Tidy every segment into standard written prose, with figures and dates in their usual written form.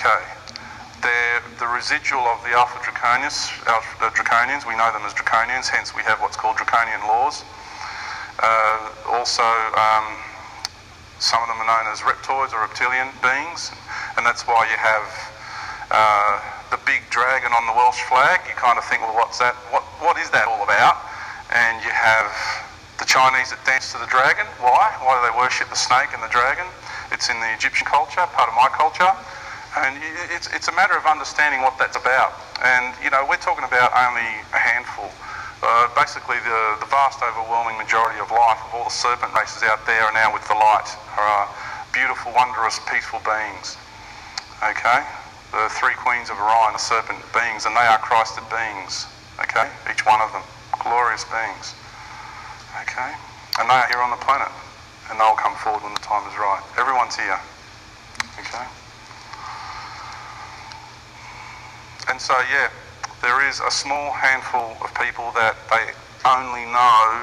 Okay. They're the residual of the Alpha Draconians. We know them as Draconians, hence we have what's called Draconian laws. Also, some of them are known as reptoids or reptilian beings, and that's why you have the big dragon on the Welsh flag. You kind of think, well, what's that? What is that all about? And you have the Chinese that dance to the dragon. Why? Why do they worship the snake and the dragon? It's in the Egyptian culture, part of my culture. And it's a matter of understanding what that's about. And, you know, we're talking about only a handful. Basically, the vast overwhelming majority of life of all the serpent races out there are now with the light, are beautiful, wondrous, peaceful beings. Okay? The three queens of Orion are serpent beings, and they are Christed beings. Okay? Each one of them. Glorious beings. Okay? And they are here on the planet. And they'll come forward when the time is right. Everyone's here. Okay? And so, yeah, there is a small handful of people that they only know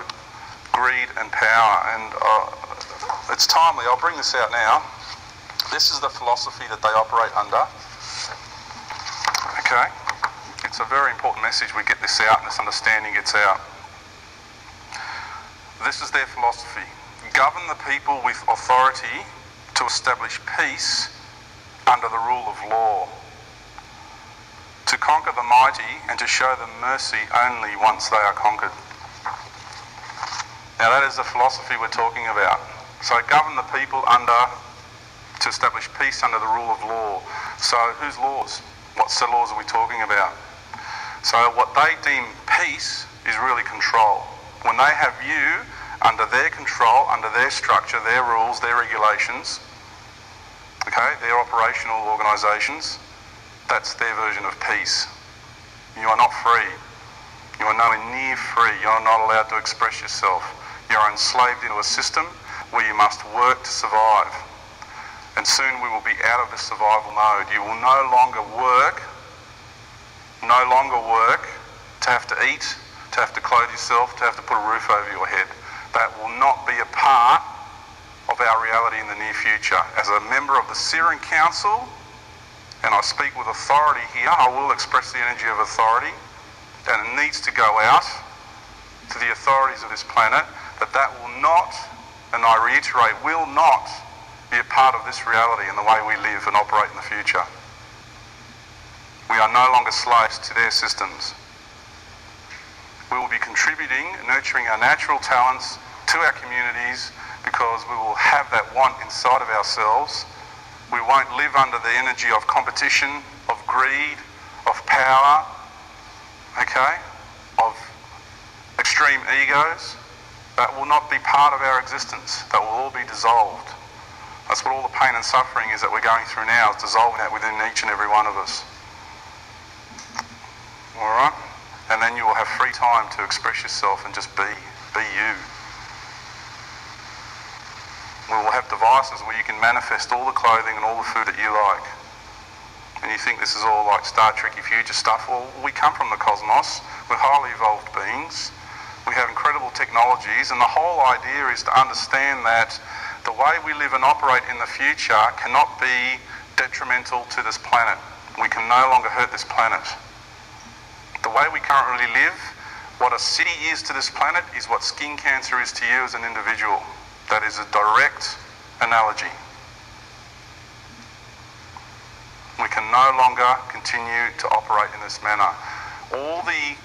greed and power. And it's timely. I'll bring this out now. This is the philosophy that they operate under. Okay? It's a very important message we get this out and this understanding gets out. This is their philosophy. Govern the people with authority to establish peace under the rule of law. To conquer the mighty and to show them mercy only once they are conquered. Now that is the philosophy we're talking about. So govern the people to establish peace under the rule of law. So whose laws? What set of laws are we talking about? So what they deem peace is really control. When they have you under their control, under their structure, their rules, their regulations, okay, their operational organisations, that's their version of peace. You are not free. You are nowhere near free. You are not allowed to express yourself. You are enslaved into a system where you must work to survive. And soon we will be out of this survival mode. You will no longer work to have to eat, to have to clothe yourself, to have to put a roof over your head. That will not be a part of our reality in the near future. As a member of the Syrian Council, and I speak with authority here, I will express the energy of authority, and it needs to go out to the authorities of this planet, that will not, and I reiterate, will not be a part of this reality and the way we live and operate in the future. We are no longer slaves to their systems. We will be contributing, nurturing our natural talents to our communities because we will have that want inside of ourselves. We won't live under the energy of competition, of greed, of power, okay, of extreme egos. That will not be part of our existence. That will all be dissolved. That's what all the pain and suffering is that we're going through now, is dissolving that within each and every one of us. Alright? And then you will have free time to express yourself and just be you. We will have devices where you can manifest all the clothing and all the food that you like. And you think this is all like Star Trek-y future stuff. Well, we come from the cosmos. We're highly evolved beings. We have incredible technologies, and the whole idea is to understand that the way we live and operate in the future cannot be detrimental to this planet. We can no longer hurt this planet. The way we currently live, what a city is to this planet is what skin cancer is to you as an individual. That is a direct analogy. We can no longer continue to operate in this manner. All the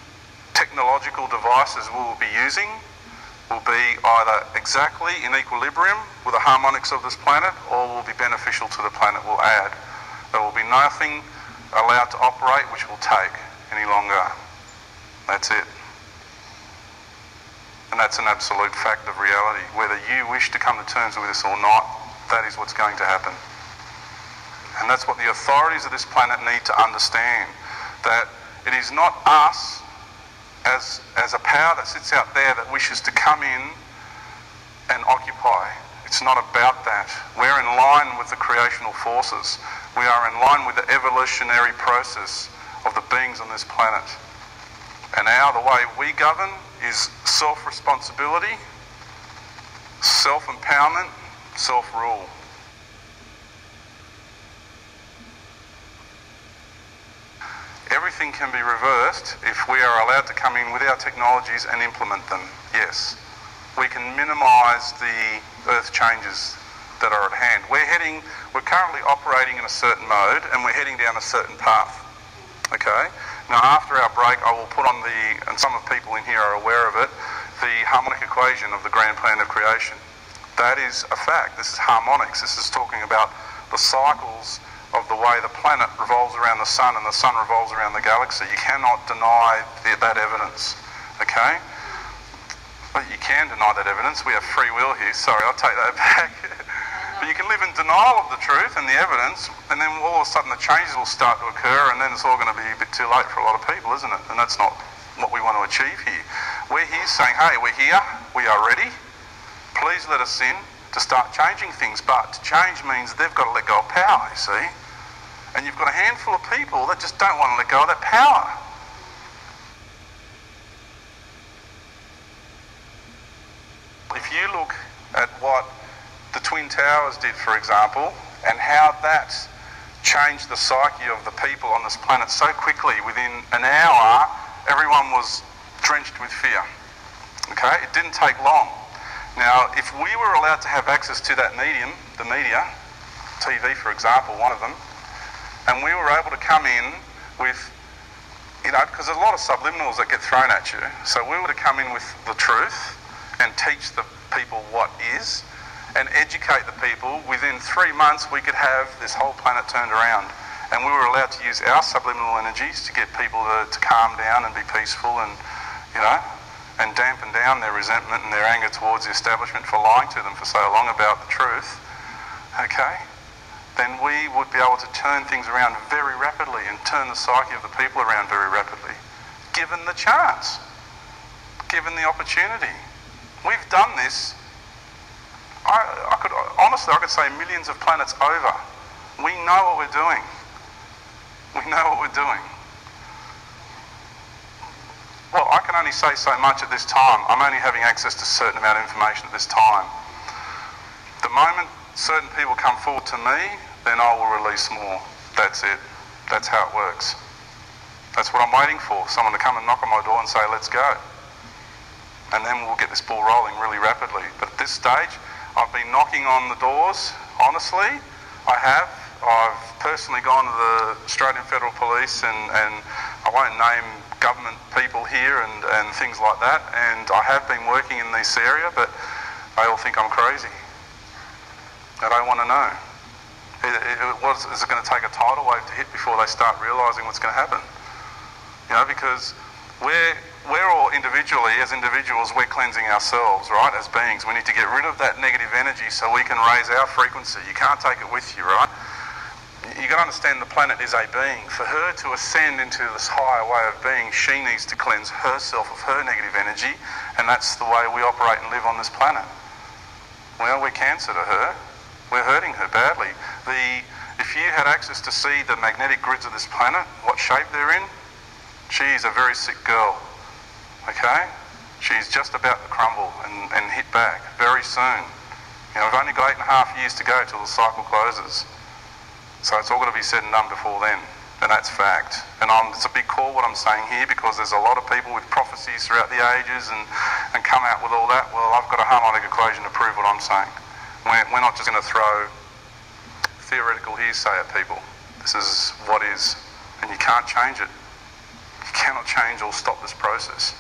technological devices we will be using will be either exactly in equilibrium with the harmonics of this planet or will be beneficial to the planet, will add. There will be nothing allowed to operate which will take any longer. That's it. And that's an absolute fact of reality. Whether you wish to come to terms with this or not, that is what's going to happen. And that's what the authorities of this planet need to understand. That it is not us as a power that sits out there that wishes to come in and occupy. It's not about that. We're in line with the creational forces. We are in line with the evolutionary process of the beings on this planet. And the way we govern is self-responsibility, self-empowerment, self-rule. everything can be reversed if we are allowed to come in with our technologies and implement them. Yes. We can minimise the Earth changes that are at hand. We're currently operating in a certain mode and we're heading down a certain path. Okay? Now after our break I will put on and some of the people in here are aware of it, the harmonic equation of the grand plan of creation. That is a fact. This is harmonics. This is talking about the cycles of the way the planet revolves around the sun and the sun revolves around the galaxy. You cannot deny that evidence. Okay? But you can deny that evidence. We have free will here. Sorry, I'll take that back. But you can live in denial of the truth and the evidence, and then all of a sudden the changes will start to occur, and then it's all going to be a bit too late for a lot of people, isn't it? And that's not what we want to achieve here. We're here saying, hey, we're here, we are ready. Please let us in to start changing things. But to change means they've got to let go of power, you see. And you've got a handful of people that just don't want to let go of that power. If you look at what the Twin Towers did, for example, and how that changed the psyche of the people on this planet so quickly, within an hour, everyone was drenched with fear. Okay? It didn't take long. Now, if we were allowed to have access to that medium, the media, TV for example, one of them, and we were able to come in with, because there's a lot of subliminals that get thrown at you, so we were to come in with the truth and teach the people what is, and educate the people. Within 3 months we could have this whole planet turned around, and we were allowed to use our subliminal energies to get people to calm down and be peaceful and, and dampen down their resentment and their anger towards the establishment for lying to them for so long about the truth, okay, then we would be able to turn things around very rapidly and turn the psyche of the people around very rapidly, given the chance, given the opportunity. We've done this, honestly I could say millions of planets over. We know what we're doing. We know what we're doing. Well, I can only say so much at this time. I'm only having access to a certain amount of information at this time. The moment certain people come forward to me, then I will release more. That's it. That's how it works. That's what I'm waiting for, someone to come and knock on my door and say, let's go. And then we'll get this ball rolling really rapidly. But at this stage, I've been knocking on the doors, honestly. I've personally gone to the Australian Federal Police and I won't name government people here and things like that, and I have been working in this area, but they all think I'm crazy. They don't want to know. Is it going to take a tidal wave to hit before they start realising what's going to happen? Because we're all individually, as individuals, we're cleansing ourselves, right, as beings. We need to get rid of that negative energy so we can raise our frequency. You can't take it with you, right? You've got to understand the planet is a being. For her to ascend into this higher way of being, she needs to cleanse herself of her negative energy, and that's the way we operate and live on this planet. Well, we're cancer to her. We're hurting her badly. If you had access to see the magnetic grids of this planet, what shape they're in, she's a very sick girl, okay? She's just about to crumble and hit back very soon. We've only got 8.5 years to go till the cycle closes. So it's all got to be said and done before then, and that's fact. And it's a big call what I'm saying here, because there's a lot of people with prophecies throughout the ages and come out with all that. Well, I've got a harmonic equation to prove what I'm saying. We're not just going to throw theoretical hearsay at people. This is what is, and you can't change it. You cannot change or stop this process.